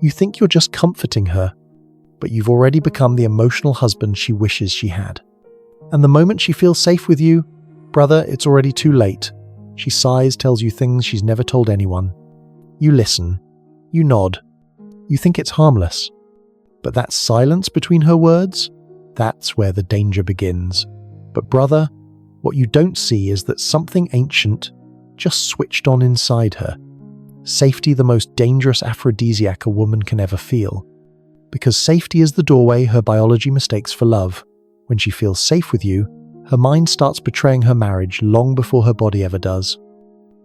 You think you're just comforting her, but you've already become the emotional husband she wishes she had. And the moment she feels safe with you, brother, it's already too late. She sighs, tells you things she's never told anyone. You listen. You nod. You think it's harmless. But that silence between her words, that's where the danger begins. But brother, what you don't see is that something ancient just switched on inside her. Safety, the most dangerous aphrodisiac a woman can ever feel. Because safety is the doorway her biology mistakes for love. When she feels safe with you, her mind starts betraying her marriage long before her body ever does.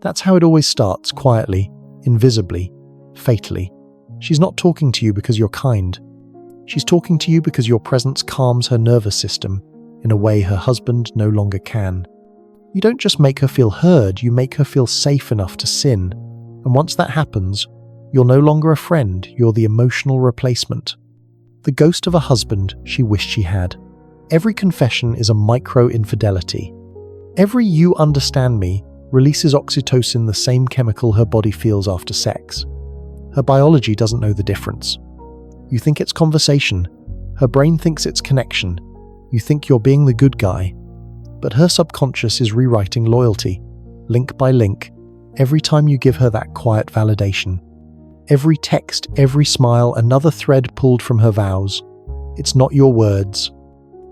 That's how it always starts, quietly, invisibly, fatally. She's not talking to you because you're kind. She's talking to you because your presence calms her nervous system in a way her husband no longer can. You don't just make her feel heard, you make her feel safe enough to sin. And once that happens, you're no longer a friend, you're the emotional replacement. The ghost of a husband she wished she had. Every confession is a micro-infidelity. Every "you understand me" releases oxytocin, the same chemical her body feels after sex. Her biology doesn't know the difference. You think it's conversation. Her brain thinks it's connection. You think you're being the good guy. But her subconscious is rewriting loyalty, link by link, every time you give her that quiet validation. Every text, every smile, another thread pulled from her vows. It's not your words.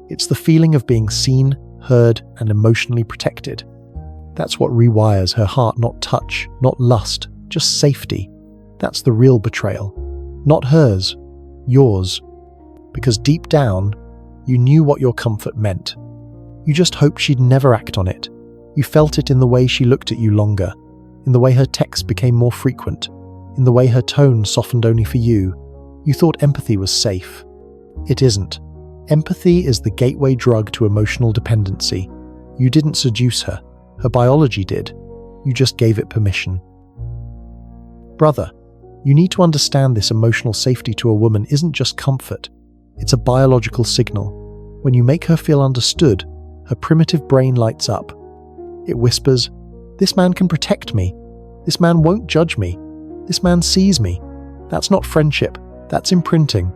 It's the feeling of being seen, heard, and emotionally protected. That's what rewires her heart, not touch, not lust, just safety. That's the real betrayal. Not hers, yours. Because deep down, you knew what your comfort meant. You just hoped she'd never act on it. You felt it in the way she looked at you longer, in the way her texts became more frequent, in the way her tone softened only for you. You thought empathy was safe. It isn't. Empathy is the gateway drug to emotional dependency. You didn't seduce her. Her biology did. You just gave it permission. Brother, you need to understand this emotional safety to a woman isn't just comfort. It's a biological signal. When you make her feel understood, her primitive brain lights up. It whispers, "This man can protect me. This man won't judge me. This man sees me." That's not friendship. That's imprinting.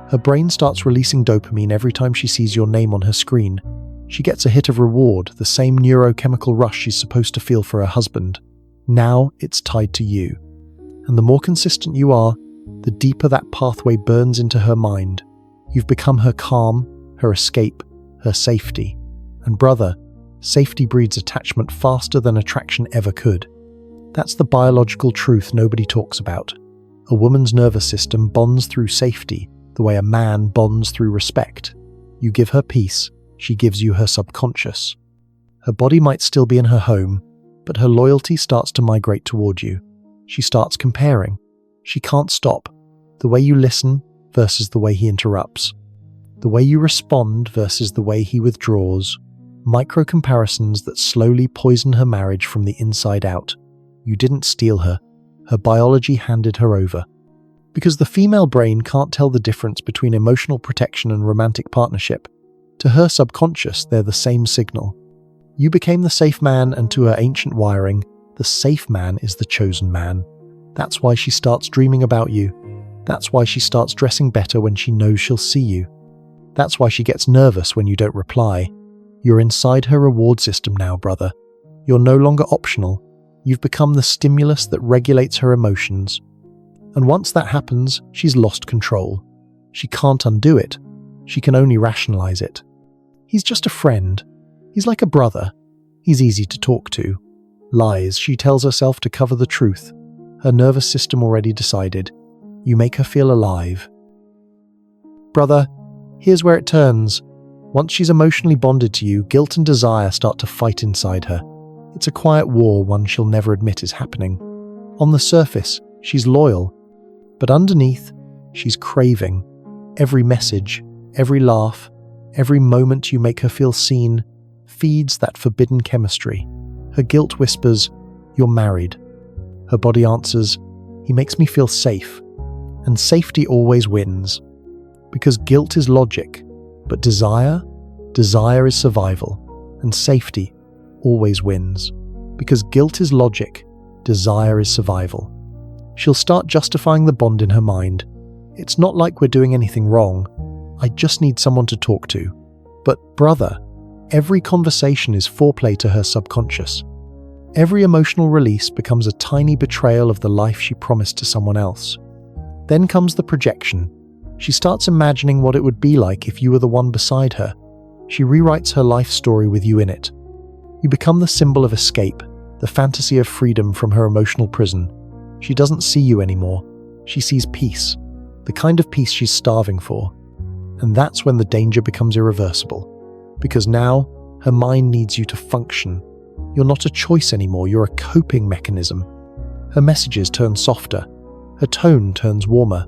Her brain starts releasing dopamine every time she sees your name on her screen. She gets a hit of reward, the same neurochemical rush she's supposed to feel for her husband. Now it's tied to you. And the more consistent you are, the deeper that pathway burns into her mind. You've become her calm, her escape, her safety. And brother, safety breeds attachment faster than attraction ever could. That's the biological truth nobody talks about. A woman's nervous system bonds through safety, the way a man bonds through respect. You give her peace, she gives you her subconscious. Her body might still be in her home, but her loyalty starts to migrate toward you. She starts comparing. She can't stop. The way you listen versus the way he interrupts. The way you respond versus the way he withdraws. Micro comparisons that slowly poison her marriage from the inside out. You didn't steal her. Her biology handed her over. Because the female brain can't tell the difference between emotional protection and romantic partnership. To her subconscious, they're the same signal. You became the safe man, and to her ancient wiring, the safe man is the chosen man. That's why she starts dreaming about you. That's why she starts dressing better when she knows she'll see you. That's why she gets nervous when you don't reply. You're inside her reward system now, brother. You're no longer optional. You've become the stimulus that regulates her emotions. And once that happens, she's lost control. She can't undo it. She can only rationalize it. He's just a friend. He's like a brother. He's easy to talk to. Lies, she tells herself to cover the truth. Her nervous system already decided. You make her feel alive. Brother, here's where it turns. Once she's emotionally bonded to you, guilt and desire start to fight inside her. It's a quiet war, one she'll never admit is happening. On the surface, she's loyal. But underneath, she's craving. Every message, every laugh, every moment you make her feel seen feeds that forbidden chemistry. Her guilt whispers, "You're married." Her body answers, "He makes me feel safe." And safety always wins. Because guilt is logic, but desire is survival. And safety always wins. Because guilt is logic, desire is survival. She'll start justifying the bond in her mind. It's not like we're doing anything wrong. I just need someone to talk to. But brother, every conversation is foreplay to her subconscious. Every emotional release becomes a tiny betrayal of the life she promised to someone else. Then comes the projection. She starts imagining what it would be like if you were the one beside her. She rewrites her life story with you in it. You become the symbol of escape, the fantasy of freedom from her emotional prison. She doesn't see you anymore. She sees peace, the kind of peace she's starving for. And that's when the danger becomes irreversible. Because now, her mind needs you to function. You're not a choice anymore, you're a coping mechanism. Her messages turn softer. Her tone turns warmer.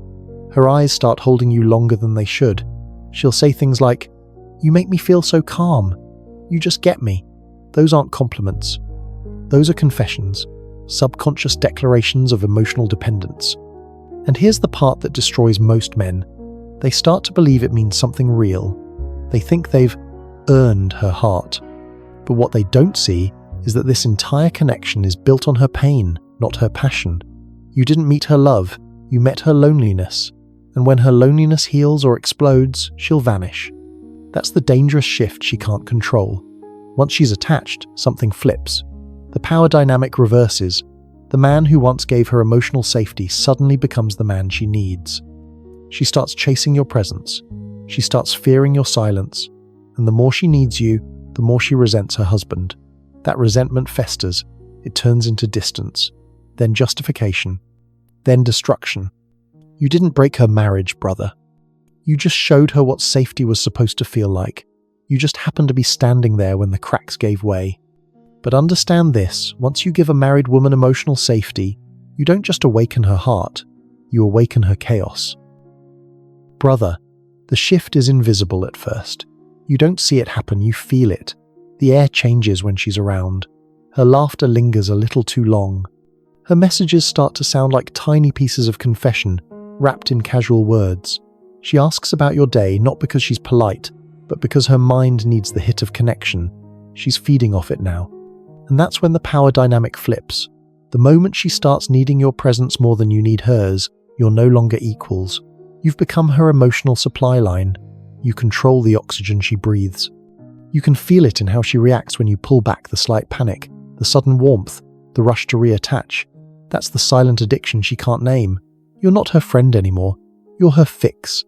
Her eyes start holding you longer than they should. She'll say things like, "You make me feel so calm. You just get me." Those aren't compliments. Those are confessions, subconscious declarations of emotional dependence. And here's the part that destroys most men. They start to believe it means something real. They think they've earned her heart. But what they don't see is that this entire connection is built on her pain, not her passion. You didn't meet her love, you met her loneliness. And when her loneliness heals or explodes, she'll vanish. That's the dangerous shift she can't control. Once she's attached, something flips. The power dynamic reverses. The man who once gave her emotional safety suddenly becomes the man she needs. She starts chasing your presence. She starts fearing your silence. And the more she needs you, the more she resents her husband. That resentment festers. It turns into distance. Then justification. Then destruction. You didn't break her marriage, brother. You just showed her what safety was supposed to feel like. You just happened to be standing there when the cracks gave way. But understand this, once you give a married woman emotional safety, you don't just awaken her heart, you awaken her chaos. Brother, the shift is invisible at first. You don't see it happen, you feel it. The air changes when she's around. Her laughter lingers a little too long. Her messages start to sound like tiny pieces of confession, wrapped in casual words. She asks about your day not because she's polite, but because her mind needs the hit of connection. She's feeding off it now. And that's when the power dynamic flips. The moment she starts needing your presence more than you need hers, you're no longer equals. You've become her emotional supply line. You control the oxygen she breathes. You can feel it in how she reacts when you pull back the slight panic, the sudden warmth, the rush to reattach. That's the silent addiction she can't name. You're not her friend anymore. You're her fix.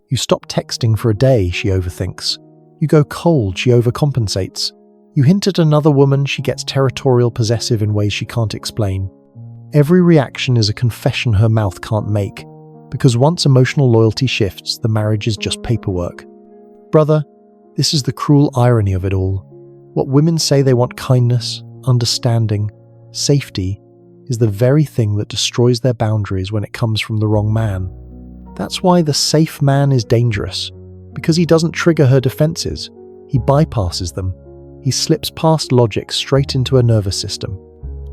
You stop texting for a day, she overthinks. You go cold, she overcompensates. You hint at another woman, she gets territorial, possessive in ways she can't explain. Every reaction is a confession her mouth can't make, because once emotional loyalty shifts, the marriage is just paperwork. Brother, this is the cruel irony of it all. What women say they want, kindness, understanding, safety, is the very thing that destroys their boundaries when it comes from the wrong man. That's why the safe man is dangerous, because he doesn't trigger her defenses. He bypasses them. He slips past logic straight into her nervous system.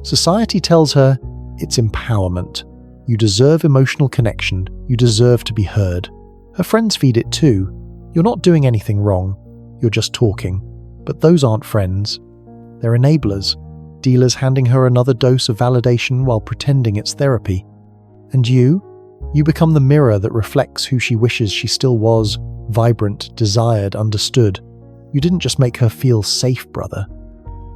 Society tells her it's empowerment. You deserve emotional connection. You deserve to be heard. Her friends feed it too. You're not doing anything wrong. You're just talking. But those aren't friends. They're enablers. Dealers handing her another dose of validation while pretending it's therapy. And you become the mirror that reflects who she wishes she still was, vibrant, desired, understood. You didn't just make her feel safe, brother.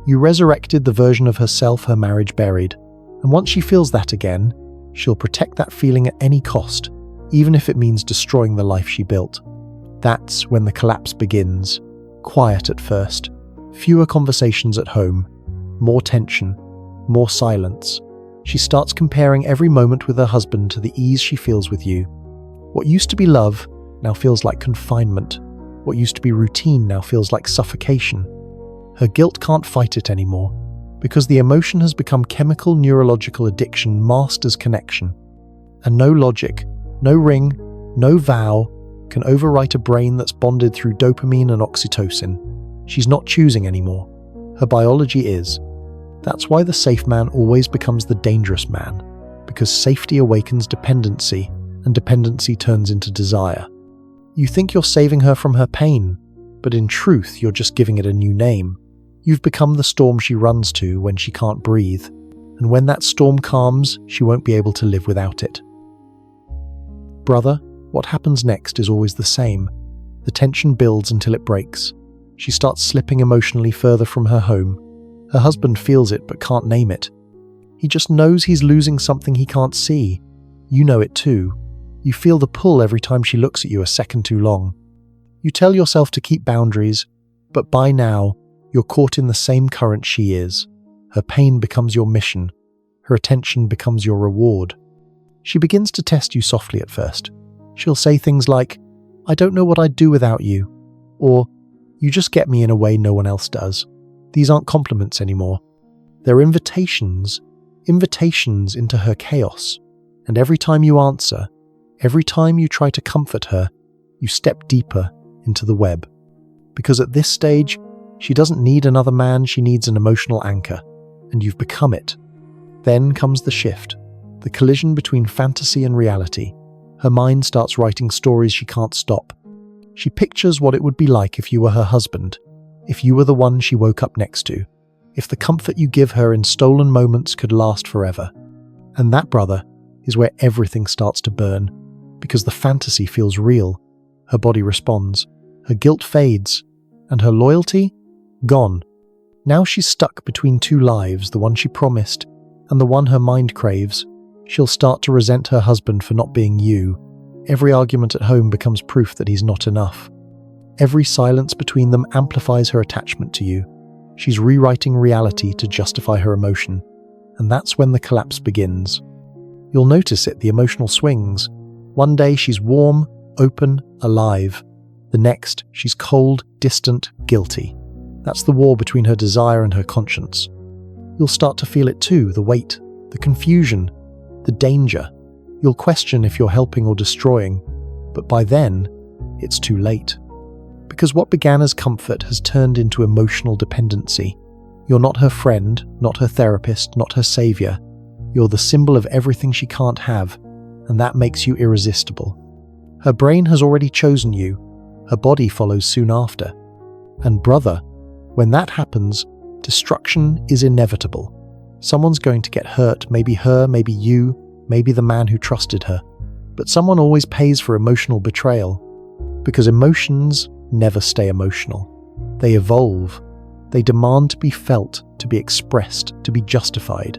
You resurrected the version of herself her marriage buried. And once she feels that again, she'll protect that feeling at any cost, even if it means destroying the life she built. That's when the collapse begins. Quiet at first. Fewer conversations at home. More tension. More silence. She starts comparing every moment with her husband to the ease she feels with you. What used to be love now feels like confinement. What used to be routine now feels like suffocation. Her guilt can't fight it anymore, because the emotion has become chemical neurological addiction masked as connection. And no logic, no ring, no vow can overwrite a brain that's bonded through dopamine and oxytocin. She's not choosing anymore. Her biology is. That's why the safe man always becomes the dangerous man, because safety awakens dependency, and dependency turns into desire. You think you're saving her from her pain, but in truth you're just giving it a new name. You've become the storm she runs to when she can't breathe. and when that storm calms, she won't be able to live without it. Brother, what happens next is always the same. The tension builds until it breaks. She starts slipping emotionally further from her home. Her husband feels it but can't name it. He just knows he's losing something he can't see. You know it too. You feel the pull every time she looks at you a second too long. You tell yourself to keep boundaries, but by now, you're caught in the same current she is. Her pain becomes your mission. Her attention becomes your reward. She begins to test you softly at first. She'll say things like, "I don't know what I'd do without you," or "You just get me in a way no one else does." These aren't compliments anymore. They're invitations into her chaos. And every time you answer, every time you try to comfort her, you step deeper into the web. Because at this stage, she doesn't need another man, she needs an emotional anchor. And you've become it. Then comes the shift, the collision between fantasy and reality. Her mind starts writing stories she can't stop. She pictures what it would be like if you were her husband, if you were the one she woke up next to, if the comfort you give her in stolen moments could last forever. And that, brother, is where everything starts to burn, because the fantasy feels real. Her body responds, her guilt fades, and her loyalty? Gone. Now she's stuck between two lives, the one she promised and the one her mind craves. She'll start to resent her husband for not being you. Every argument at home becomes proof that he's not enough. Every silence between them amplifies her attachment to you. She's rewriting reality to justify her emotion, and that's when the collapse begins. You'll notice it, the emotional swings. One day she's warm, open, alive. The next, she's cold, distant, guilty. That's the war between her desire and her conscience. You'll start to feel it too, the weight, the confusion, the danger. You'll question if you're helping or destroying, but by then, it's too late. Because what began as comfort has turned into emotional dependency. You're not her friend, not her therapist, not her savior. You're the symbol of everything she can't have, and that makes you irresistible. Her brain has already chosen you. Her body follows soon after. And brother, when that happens, destruction is inevitable. Someone's going to get hurt, maybe her, maybe you, maybe the man who trusted her. But someone always pays for emotional betrayal. Because emotions never stay emotional. They evolve. They demand to be felt, to be expressed, to be justified.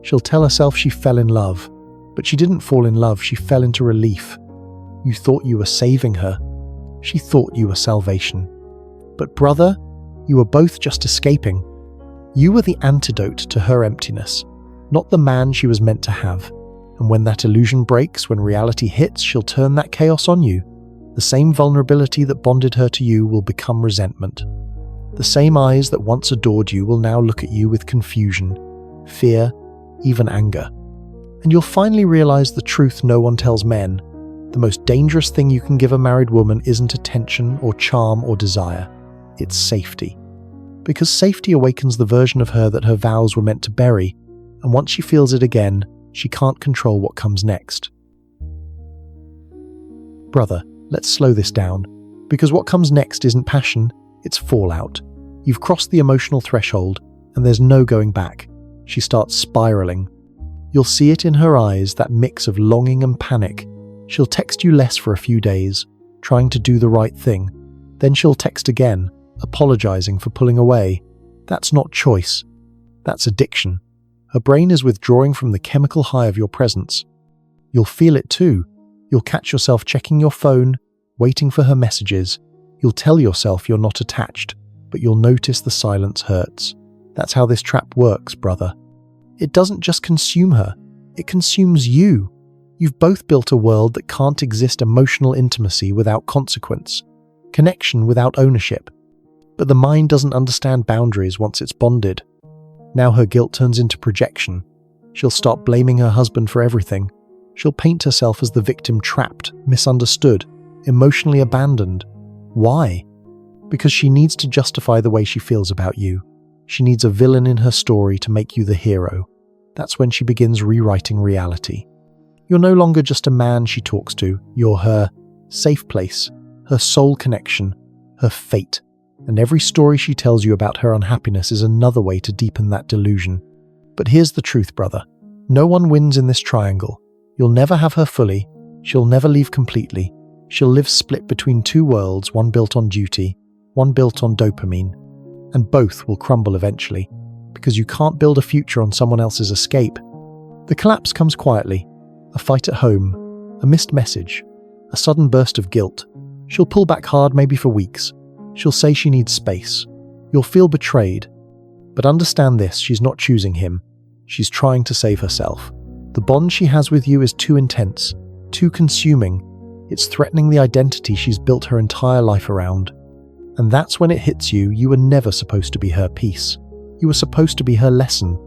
She'll tell herself she fell in love, but she didn't fall in love, she fell into relief. You thought you were saving her. She thought you were salvation. But brother, you were both just escaping. You were the antidote to her emptiness, not the man she was meant to have. And when that illusion breaks, when reality hits, she'll turn that chaos on you. The same vulnerability that bonded her to you will become resentment. The same eyes that once adored you will now look at you with confusion, fear, even anger. And you'll finally realize the truth no one tells men. The most dangerous thing you can give a married woman isn't attention or charm or desire. It's safety. Because safety awakens the version of her that her vows were meant to bury, and once she feels it again, she can't control what comes next. Brother, let's slow this down, because what comes next isn't passion, it's fallout. You've crossed the emotional threshold, and there's no going back. She starts spiraling. You'll see it in her eyes, that mix of longing and panic. She'll text you less for a few days, trying to do the right thing. Then she'll text again, apologizing for pulling away. That's not choice. That's addiction. Her brain is withdrawing from the chemical high of your presence. You'll feel it too. You'll catch yourself checking your phone, waiting for her messages. You'll tell yourself you're not attached, but you'll notice the silence hurts. That's how this trap works, brother. It doesn't just consume her, it consumes you. You've both built a world that can't exist emotional intimacy without consequence, connection without ownership. But the mind doesn't understand boundaries once it's bonded. Now her guilt turns into projection. She'll start blaming her husband for everything. She'll paint herself as the victim, trapped, misunderstood, emotionally abandoned. Why? Because she needs to justify the way she feels about you. She needs a villain in her story to make you the hero. That's when she begins rewriting reality. You're no longer just a man she talks to. You're her safe place, her soul connection, her fate. And every story she tells you about her unhappiness is another way to deepen that delusion. But here's the truth, brother. No one wins in this triangle. You'll never have her fully. She'll never leave completely. She'll live split between two worlds, one built on duty, one built on dopamine. And both will crumble eventually, because you can't build a future on someone else's escape. The collapse comes quietly. A fight at home, a missed message, a sudden burst of guilt. She'll pull back hard, maybe for weeks. She'll say she needs space. You'll feel betrayed. But understand this, she's not choosing him. She's trying to save herself. The bond she has with you is too intense, too consuming. It's threatening the identity she's built her entire life around. And that's when it hits you, you were never supposed to be her piece. You were supposed to be her lesson,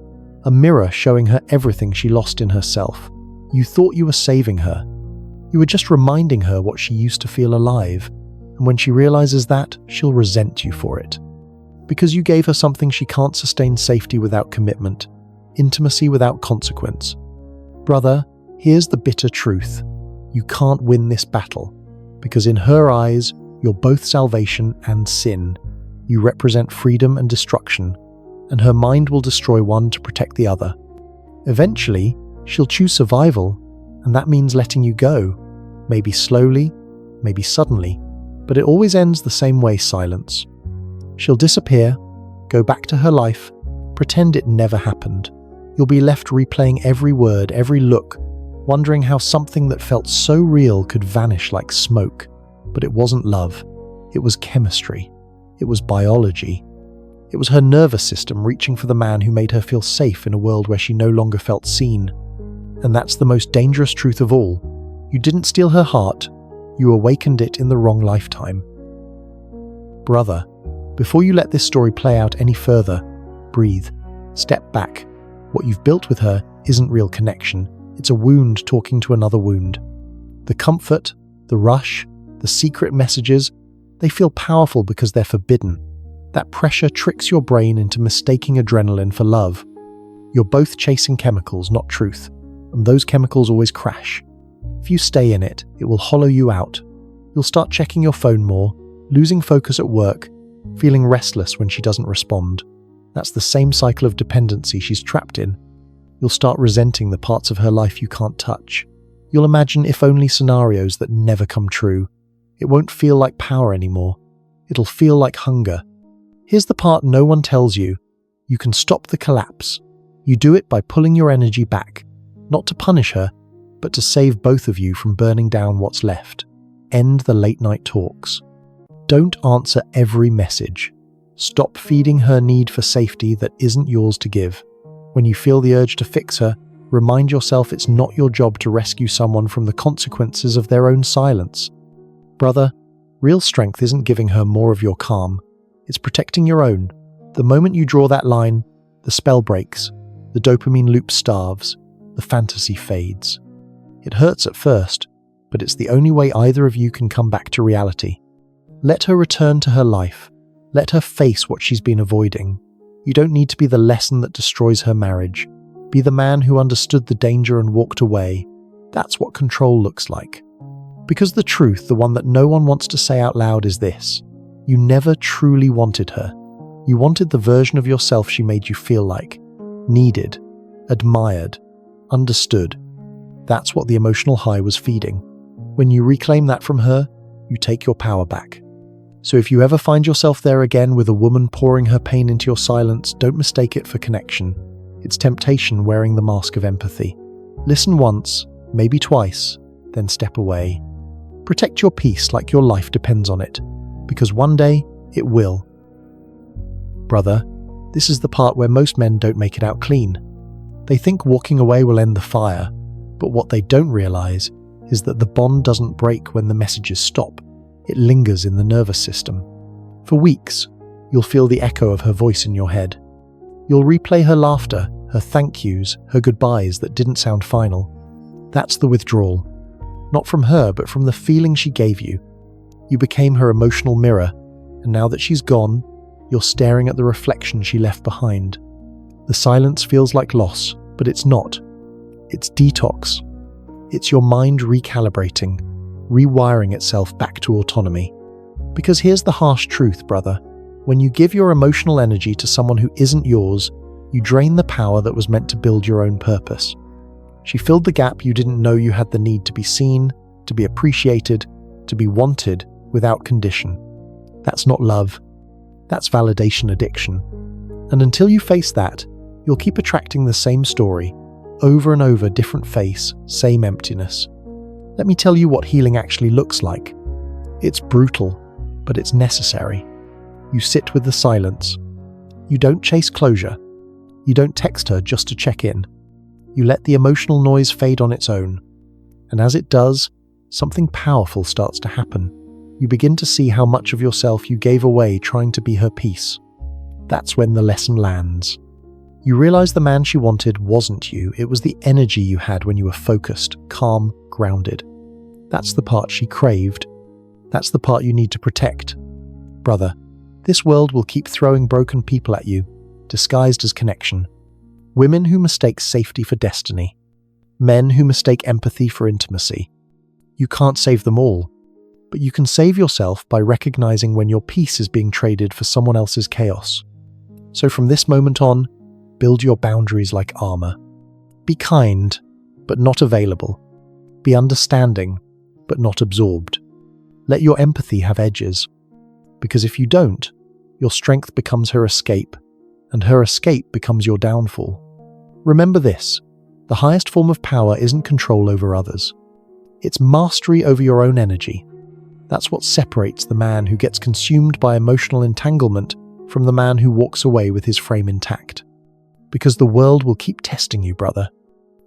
a mirror showing her everything she lost in herself. You thought you were saving her. You were just reminding her what she used to feel alive. And when she realizes that, she'll resent you for it. Because you gave her something she can't sustain: safety without commitment, intimacy without consequence. Brother, here's the bitter truth. You can't win this battle, because in her eyes, you're both salvation and sin. You represent freedom and destruction, and her mind will destroy one to protect the other. Eventually, she'll choose survival, and that means letting you go. Maybe slowly, maybe suddenly, but it always ends the same way: silence. She'll disappear, go back to her life, pretend it never happened. You'll be left replaying every word, every look, wondering how something that felt so real could vanish like smoke. But it wasn't love. It was chemistry. It was biology. It was her nervous system reaching for the man who made her feel safe in a world where she no longer felt seen. And that's the most dangerous truth of all. You didn't steal her heart. You awakened it in the wrong lifetime. Brother, before you let this story play out any further, breathe. Step back. What you've built with her isn't real connection. It's a wound talking to another wound. The comfort, the rush, the secret messages, they feel powerful because they're forbidden. That pressure tricks your brain into mistaking adrenaline for love. You're both chasing chemicals, not truth, and those chemicals always crash. If you stay in it, it will hollow you out. You'll start checking your phone more, losing focus at work, feeling restless when she doesn't respond. That's the same cycle of dependency she's trapped in. You'll start resenting the parts of her life you can't touch. You'll imagine if-only scenarios that never come true. It won't feel like power anymore. It'll feel like hunger. Here's the part no one tells you. You can stop the collapse. You do it by pulling your energy back, not to punish her, but to save both of you from burning down what's left. End the late-night talks. Don't answer every message. Stop feeding her need for safety that isn't yours to give. When you feel the urge to fix her, remind yourself it's not your job to rescue someone from the consequences of their own silence. Brother, real strength isn't giving her more of your calm. It's protecting your own. The moment you draw that line, the spell breaks, the dopamine loop starves, the fantasy fades. It hurts at first, but it's the only way either of you can come back to reality. Let her return to her life. Let her face what she's been avoiding. You don't need to be the lesson that destroys her marriage. Be the man who understood the danger and walked away. That's what control looks like. Because the truth, the one that no one wants to say out loud, is this: you never truly wanted her. You wanted the version of yourself she made you feel like. Needed, admired, understood. That's what the emotional high was feeding. When you reclaim that from her, you take your power back. So if you ever find yourself there again with a woman pouring her pain into your silence, don't mistake it for connection. It's temptation wearing the mask of empathy. Listen once, maybe twice, then step away. Protect your peace like your life depends on it, because one day it will. Brother, this is the part where most men don't make it out clean. They think walking away will end the fire, but what they don't realize is that the bond doesn't break when the messages stop. It lingers in the nervous system. For weeks, you'll feel the echo of her voice in your head. You'll replay her laughter, her thank yous, her goodbyes that didn't sound final. That's the withdrawal. Not from her, but from the feeling she gave you. You became her emotional mirror, and now that she's gone, you're staring at the reflection she left behind. The silence feels like loss, but it's not. It's detox. It's your mind recalibrating, rewiring itself back to autonomy. Because here's the harsh truth, brother. When you give your emotional energy to someone who isn't yours, You drain the power that was meant to build your own purpose. She filled the gap you didn't know you had the need to be seen, to be appreciated, to be wanted without condition. That's not love. That's validation addiction. And until you face that, you'll keep attracting the same story, over and over, different face, same emptiness. Let me tell you what healing actually looks like. It's brutal, but it's necessary. You sit with the silence. You don't chase closure. You don't text her just to check in. You let the emotional noise fade on its own. And as it does, something powerful starts to happen. You begin to see how much of yourself you gave away trying to be her peace. That's when the lesson lands. You realize the man she wanted wasn't you, it was the energy you had when you were focused, calm, grounded. That's the part she craved. That's the part you need to protect. Brother, this world will keep throwing broken people at you, disguised as connection. Women who mistake safety for destiny. Men who mistake empathy for intimacy. You can't save them all, but you can save yourself by recognizing when your peace is being traded for someone else's chaos. So from this moment on, build your boundaries like armor. Be kind, but not available. Be understanding, but not absorbed. Let your empathy have edges. Because if you don't, your strength becomes her escape, and her escape becomes your downfall. Remember this, the highest form of power isn't control over others. It's mastery over your own energy. That's what separates the man who gets consumed by emotional entanglement from the man who walks away with his frame intact. Because the world will keep testing you, brother.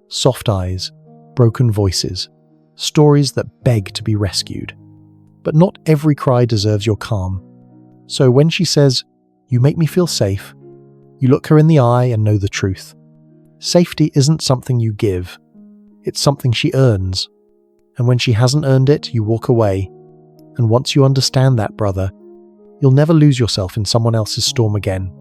Soft eyes, broken voices, stories that beg to be rescued. But not every cry deserves your calm. So when she says, "You make me feel safe," you look her in the eye and know the truth. Safety isn't something you give. It's something she earns. And when she hasn't earned it, you walk away. And once you understand that, brother, you'll never lose yourself in someone else's storm again.